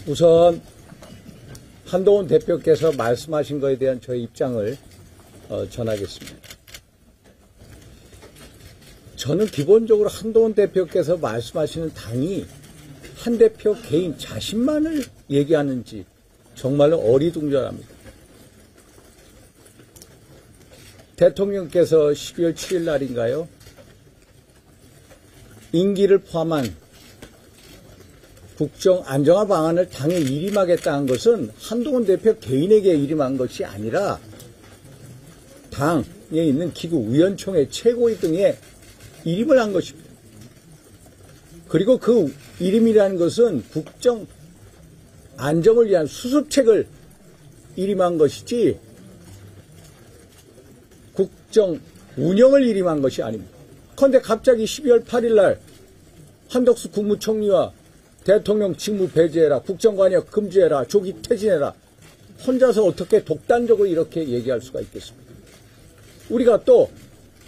우선 한동훈 대표께서 말씀하신 것에 대한 저의 입장을 전하겠습니다. 저는 기본적으로 한동훈 대표께서 말씀하시는 당이 한 대표 개인 자신만을 얘기하는지 정말로 어리둥절합니다. 대통령께서 12월 7일 날인가요? 임기를 포함한 국정 안정화 방안을 당에 일임하겠다는 것은 한동훈 대표 개인에게 일임한 것이 아니라 당에 있는 기구 위원총회 최고위 등에 일임을 한 것입니다. 그리고 그 일임이라는 것은 국정 안정을 위한 수습책을 일임한 것이지 국정 운영을 일임한 것이 아닙니다. 그런데 갑자기 12월 8일 날 한덕수 국무총리와 대통령 직무 배제해라, 국정관여 금지해라, 조기 퇴진해라. 혼자서 어떻게 독단적으로 이렇게 얘기할 수가 있겠습니까? 우리가 또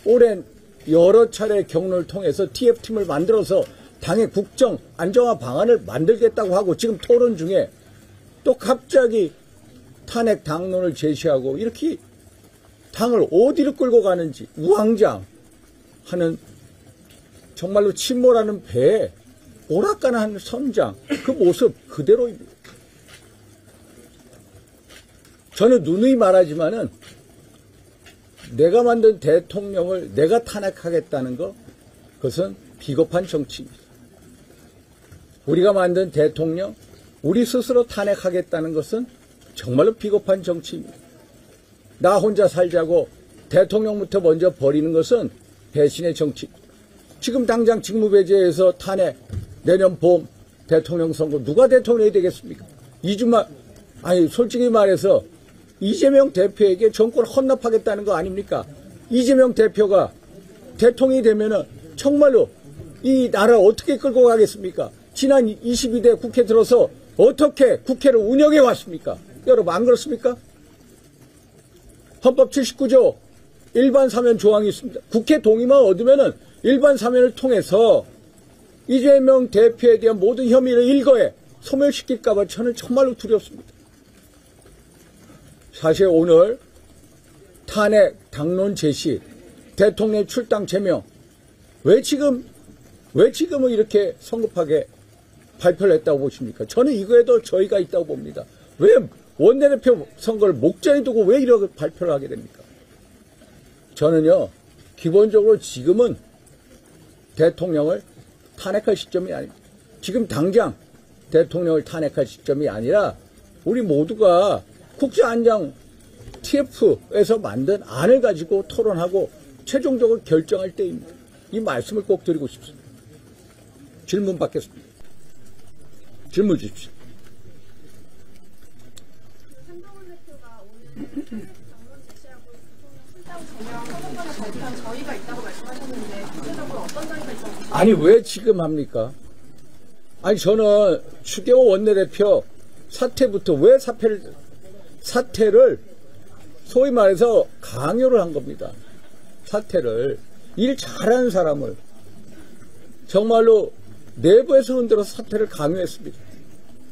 오랜 여러 차례 경로를 통해서 TF팀을 만들어서 당의 국정 안정화 방안을 만들겠다고 하고 지금 토론 중에 또 갑자기 탄핵 당론을 제시하고 이렇게 당을 어디로 끌고 가는지 우왕좌왕 하는 정말로 침몰하는 배에 오락가는 선장 그 모습 그대로입니다. 저는 누누이 말하지만은 내가 만든 대통령을 내가 탄핵하겠다는 것 그것은 비겁한 정치입니다. 우리가 만든 대통령 우리 스스로 탄핵하겠다는 것은 정말로 비겁한 정치입니다. 나 혼자 살자고 대통령부터 먼저 버리는 것은 배신의 정치. 지금 당장 직무배제해서 탄핵 내년 봄 대통령 선거 누가 대통령이 되겠습니까? 아니 솔직히 말해서 이재명 대표에게 정권을 헌납하겠다는 거 아닙니까? 이재명 대표가 대통령이 되면은 정말로 이 나라 어떻게 끌고 가겠습니까? 지난 22대 국회 들어서 어떻게 국회를 운영해 왔습니까? 여러분 안 그렇습니까? 헌법 79조 일반 사면 조항이 있습니다. 국회 동의만 얻으면은 일반 사면을 통해서 이재명 대표에 대한 모든 혐의를 일거에 소멸시킬까봐 저는 정말로 두렵습니다. 사실 오늘 탄핵 당론 제시, 대통령 출당 제명 왜 지금은 이렇게 성급하게 발표를 했다고 보십니까? 저는 이거에도 저희가 있다고 봅니다. 왜 원내대표 선거를 목전에 두고 왜 이렇게 발표를 하게 됩니까? 저는요 기본적으로 지금은 대통령을 탄핵할 시점이 아닙니다. 지금 당장 대통령을 탄핵할 시점이 아니라 우리 모두가 국정안정 TF에서 만든 안을 가지고 토론하고 최종적으로 결정할 때입니다. 이 말씀을 꼭 드리고 싶습니다. 질문 받겠습니다. 질문 주십시오. 한동훈 대표가 오늘 당론 제시하고 대통령 출당 제명 선언권을 발표한 저희가 있다고 말씀하셨는데 구체적으로 어떤 저희가 있다고? 아니 왜 지금 합니까? 아니 저는 추경호 원내대표 사퇴부터 왜 사퇴를 소위 말해서 강요를 한 겁니다. 사퇴를 일 잘하는 사람을 정말로 내부에서 흔들어서 사퇴를 강요했습니다.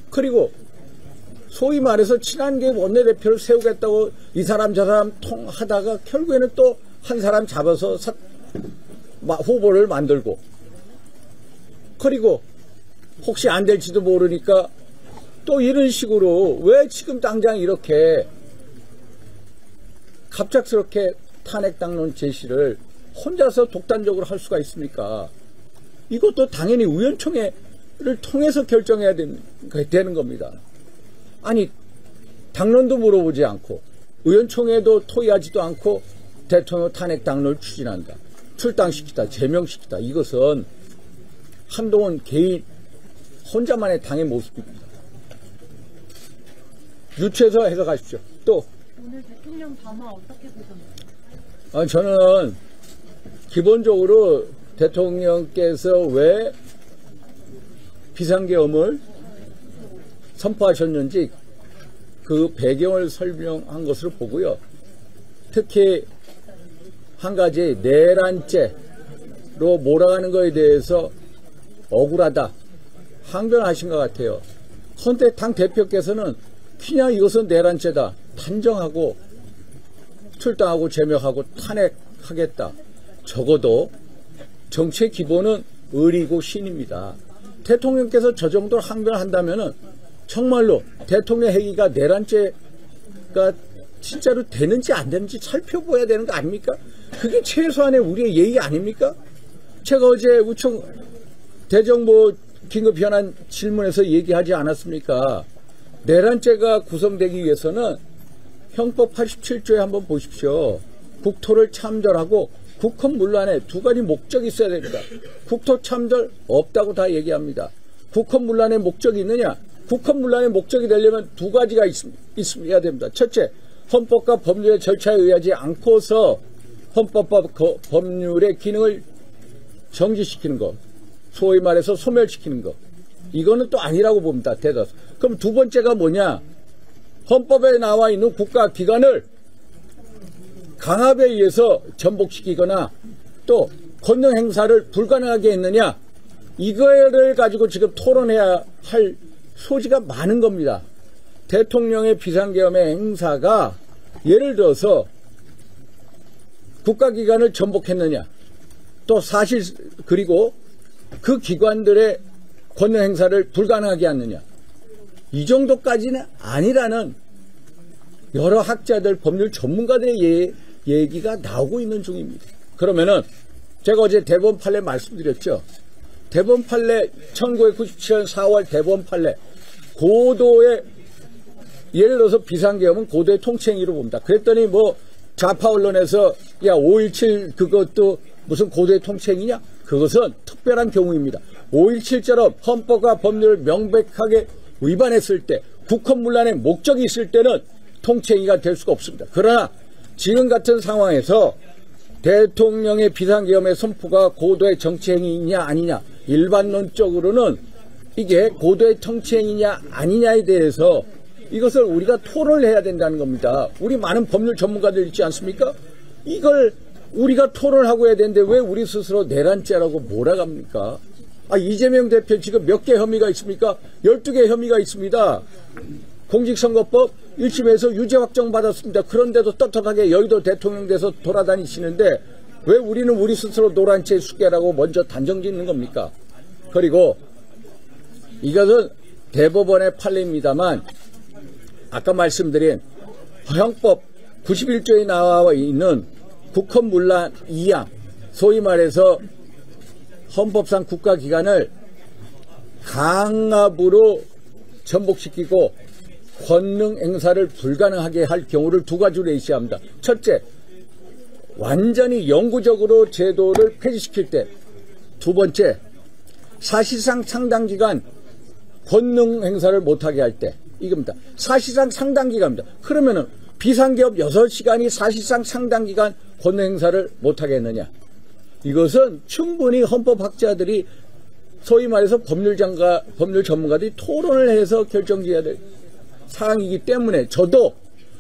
그리고 소위 말해서 친한계 원내대표를 세우겠다고 이 사람 저 사람 통하다가 결국에는 또 한 사람 잡아서 후보를 만들고 그리고 혹시 안 될지도 모르니까 또 이런 식으로 왜 지금 당장 이렇게 갑작스럽게 탄핵 당론 제시를 혼자서 독단적으로 할 수가 있습니까? 이것도 당연히 의원총회를 통해서 결정해야 되는 겁니다. 아니 당론도 물어보지 않고 의원총회도 토의하지도 않고 대통령 탄핵 당론을 추진한다. 출당시키다. 제명시키다. 이것은 한동훈 개인 혼자만의 당의 모습입니다. 유추해서 해석하십시오. 또 오늘 대통령 담화 어떻게 보셨나요? 저는 기본적으로 대통령께서 왜 비상계엄을 선포하셨는지 그 배경을 설명한 것으로 보고요. 특히 한 가지 내란죄로 몰아가는 것에 대해서 억울하다 항변하신 것 같아요. 헌데 당 대표께서는 그냥 이것은 내란죄다. 단정하고 출당하고 제명하고 탄핵하겠다. 적어도 정치의 기본은 의리고 신입니다. 대통령께서 저 정도로 항변한다면은 정말로 대통령 행위가 내란죄가 진짜로 되는지 안 되는지 살펴봐야 되는 거 아닙니까? 그게 최소한의 우리의 예의 아닙니까? 제가 어제 우총 대정부 긴급현안 질문에서 얘기하지 않았습니까? 내란죄가 구성되기 위해서는 형법 87조에 한번 보십시오. 국토를 참전하고 국헌문란에 두 가지 목적이 있어야 됩니다. 국토 참전 없다고 다 얘기합니다. 국헌문란의 목적이 있느냐? 국헌문란의 목적이 되려면 두 가지가 있어야 됩니다. 첫째, 헌법과 법률의 절차에 의하지 않고서 헌법과 법률의 기능을 정지시키는 것, 소위 말해서 소멸시키는 것. 이거는 또 아니라고 봅니다. 대다수. 그럼 두 번째가 뭐냐? 헌법에 나와 있는 국가기관을 강압에 의해서 전복시키거나 또 권능 행사를 불가능하게 했느냐? 이거를 가지고 지금 토론해야 할 소지가 많은 겁니다. 대통령의 비상계엄의 행사가 예를 들어서 국가기관을 전복했느냐? 또 사실 그리고 그 기관들의 권능 행사를 불가능하게 하느냐? 이 정도까지는 아니라는 여러 학자들, 법률 전문가들의 얘기가 나오고 있는 중입니다. 그러면은 제가 어제 대법원 판례 말씀드렸죠. 대법원 판례 1997년 4월 대법원 판례 고도의 예를 들어서 비상계엄은 고도의 통치행위로 봅니다. 그랬더니 뭐 좌파 언론에서 야 5.17 그것도 무슨 고도의 통치행위냐? 그것은 특별한 경우입니다. 5.17처럼 헌법과 법률을 명백하게 위반했을 때 국헌문란의 목적이 있을 때는 통치행위가 될 수가 없습니다. 그러나 지금 같은 상황에서 대통령의 비상계엄의 선포가 고도의 정치행위이냐 아니냐 일반론적으로는 이게 고도의 정치행위냐 아니냐에 대해서 이것을 우리가 토론을 해야 된다는 겁니다. 우리 많은 법률 전문가들 있지 않습니까? 이걸 우리가 토론하고 해야 되는데 왜 우리 스스로 내란죄라고 몰아갑니까? 이재명 대표 지금 몇 개 혐의가 있습니까? 12개 혐의가 있습니다. 공직선거법 1심에서 유죄 확정받았습니다. 그런데도 떳떳하게 여의도 대통령 돼서 돌아다니시는데 왜 우리는 우리 스스로 노란죄 수괴라고 먼저 단정짓는 겁니까? 그리고 이것은 대법원의 판례입니다만 아까 말씀드린 형법 91조에 나와 있는 국헌문란 2항 소위 말해서 헌법상 국가기관을 강압으로 전복시키고 권능 행사를 불가능하게 할 경우를 두 가지로 예시합니다. 첫째, 완전히 영구적으로 제도를 폐지시킬 때. 두 번째, 사실상 상당 기간 권능 행사를 못하게 할 때. 이겁니다. 사실상 상당 기간입니다. 그러면은 비상계엄 6시간이 사실상 상당 기간 권능 행사를 못하게 했느냐. 이것은 충분히 헌법학자들이 소위 말해서 법률 전문가들이 토론을 해서 결정지어야 될 사항이기 때문에 저도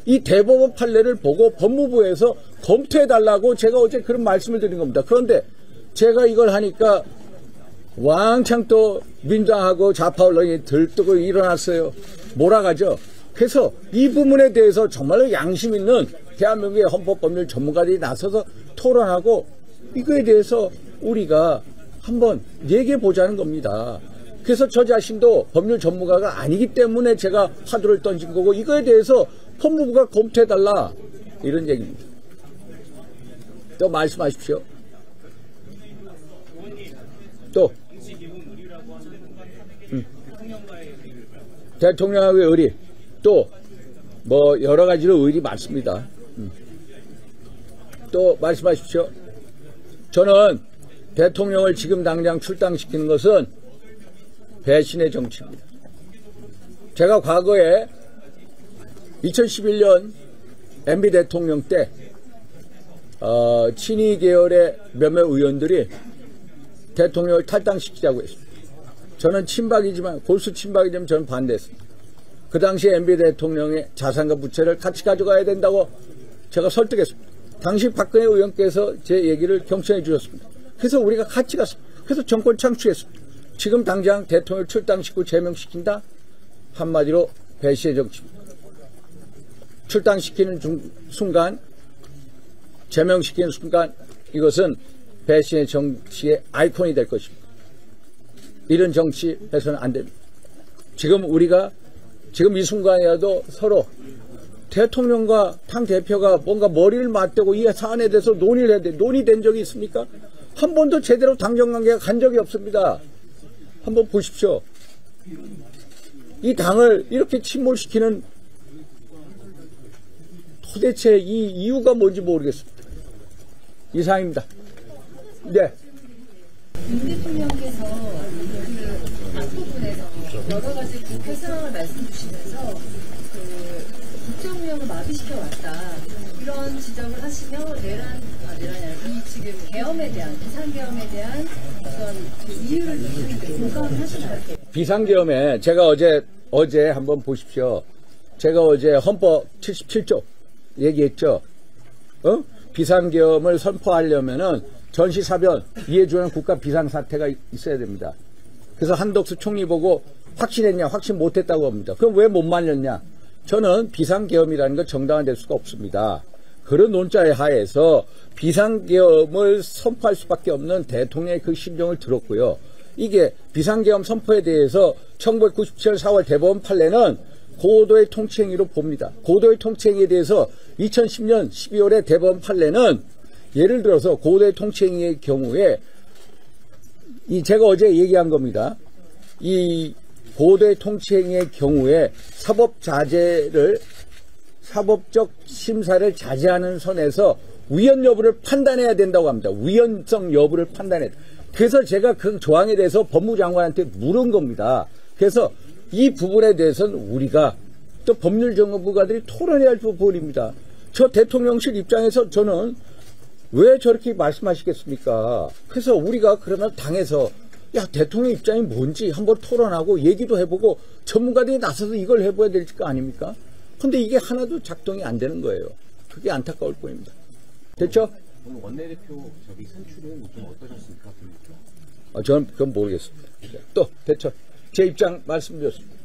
이 대법원 판례를 보고 법무부에서 검토해달라고 제가 어제 그런 말씀을 드린 겁니다. 그런데 제가 이걸 하니까 왕창 또 민주당하고 좌파 언론이 들뜨고 일어났어요. 몰아가죠. 그래서 이 부분에 대해서 정말로 양심 있는 대한민국의 헌법법률 전문가들이 나서서 토론하고 이거에 대해서 우리가 한번 얘기해 보자는 겁니다. 그래서 저 자신도 법률 전문가가 아니기 때문에 제가 화두를 던진 거고 이거에 대해서 법무부가 검토해달라 이런 얘기입니다. 또 말씀하십시오. 또 대통령과의 의리 또 뭐 여러 가지로 의리 많습니다. 또 말씀하십시오. 저는 대통령을 지금 당장 출당시키는 것은 배신의 정치입니다. 제가 과거에 2011년 MB 대통령 때 친위 계열의 몇몇 의원들이 대통령을 탈당시키자고 했습니다. 저는 친박이지만 골수 친박이지만 저는 반대했습니다. 그 당시 MB 대통령의 자산과 부채를 같이 가져가야 된다고 제가 설득했습니다. 당시 박근혜 의원께서 제 얘기를 경청해 주셨습니다. 그래서 우리가 같이 갔습니다. 그래서 정권 창출했습니다. 지금 당장 대통령을 출당시키고 제명시킨다? 한마디로 배시의 정치입니다. 출당시키는 순간, 제명시키는 순간 이것은 배신의 정치의 아이콘이 될 것입니다. 이런 정치 해서는 안 됩니다. 지금 우리가 지금 이 순간이라도 서로 대통령과 당대표가 뭔가 머리를 맞대고 이 사안에 대해서 논의를 해야 돼. 논의된 적이 있습니까? 한 번도 제대로 당정관계가 간 적이 없습니다. 한번 보십시오. 이 당을 이렇게 침몰시키는 도대체 이 이유가 뭔지 모르겠습니다. 이상입니다. 네. 윤 대통령께서 그 앞부분에서 여러 가지 국회 상황을 말씀 주시면서 그 국정운영을 마비시켜 왔다 이런 지적을 하시며 이 지금 계엄에 대한 비상계엄에 대한 어떤 그 이유를 공감을 하시나요? 비상계엄에 제가 어제 한번 보십시오. 제가 어제 헌법 77조 얘기했죠. 비상계엄을 선포하려면은 전시사변 이해주는 국가 비상사태가 있어야 됩니다. 그래서 한덕수 총리 보고 확신했냐 확신 못했다고 합니다. 그럼 왜 못 말렸냐? 저는 비상계엄이라는 건 정당화될 수가 없습니다. 그런 논자의 하에서 비상계엄을 선포할 수밖에 없는 대통령의 그 심정을 들었고요. 이게 비상계엄 선포에 대해서 1997년 4월 대법원 판례는 고도의 통치행위로 봅니다. 고도의 통치행위에 대해서 2010년 12월에 대법원 판례는 예를 들어서 고도의 통치행위의 경우에 제가 어제 얘기한 겁니다. 이 고도의 통치행위의 경우에 사법적 심사를 자제하는 선에서 위헌 여부를 판단해야 된다고 합니다. 위헌성 여부를 판단해야 된다. 그래서 제가 그 조항에 대해서 법무장관한테 물은 겁니다. 그래서 이 부분에 대해서는 우리가 또 법률전문가들이 토론해야 할 부분입니다. 저 대통령실 입장에서 저는 왜 저렇게 말씀하시겠습니까? 그래서 우리가 그러면 당에서 대통령 입장이 뭔지 한번 토론하고 얘기도 해보고 전문가들이 나서서 이걸 해봐야 될 거 아닙니까? 근데 이게 하나도 작동이 안 되는 거예요. 그게 안타까울 뿐입니다. 됐죠? 오늘 원내대표 선출은 좀 어떠셨습니까? 저는 그건 모르겠습니다. 또 됐죠? 제 입장 말씀드렸습니다.